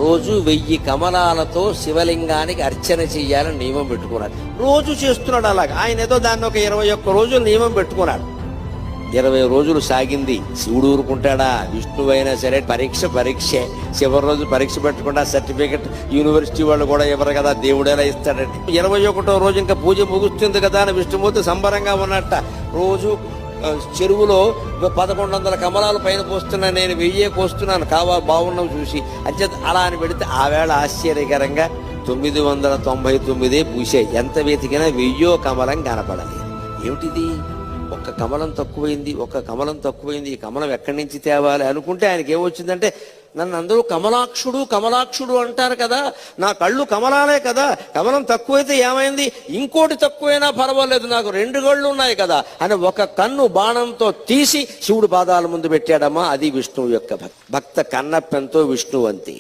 రోజు 1000 కమలాలతో శివలింగానికి అర్చన చెయ్యాలని నియమం పెట్టుకున్నాడు. రోజు చేస్తున్నాడు అలాగా. ఆయన ఏదో దాన్ని ఒక 21 రోజులు నియమం పెట్టుకున్నాడు. 20 రోజులు సాగింది. శివుడు ఊరుకుంటాడా? విష్ణువైనా సరే పరీక్షే. చివరి రోజు పరీక్ష పెట్టకుండా సర్టిఫికెట్ యూనివర్సిటీ వాళ్ళు కూడా ఇవ్వరు కదా, దేవుడేలా ఇస్తాడండి. 21వ రోజు ఇంకా పూజ ముగుస్తుంది కదా అని విష్ణుమూర్తి సంబరంగా ఉన్నట్ట. రోజు చెరువులో 1100 కమలాలు పైన పోస్తున్నా, నేను 1000 కోస్తున్నాను, బాగున్నావు చూసి అంచేత అలా అని పెడితే ఆవేళ ఆశ్చర్యకరంగా 999 పూసాయి. ఎంత వెతికినా 1000 కమలం కనపడలేదు. ఏమిటిది? ఒక్క కమలం తక్కువైంది. ఈ కమలం ఎక్కడి నుంచి తేవాలి అనుకుంటే ఆయనకి ఏమొచ్చిందంటే, నన్ను అందరూ కమలాక్షుడు అంటారు కదా, నా కళ్ళు కమలాలే కదా, కమలం తక్కువైతే ఏమైంది, ఇంకోటి తక్కువైనా పర్వాలేదు, నాకు 2 కళ్ళు ఉన్నాయి కదా అని ఒక కన్ను బాణంతో తీసి శివుడు పాదాల ముందు పెట్టాడమ్మా. అది విష్ణువు యొక్క భక్త కన్నప్పెంతో విష్ణువంతి.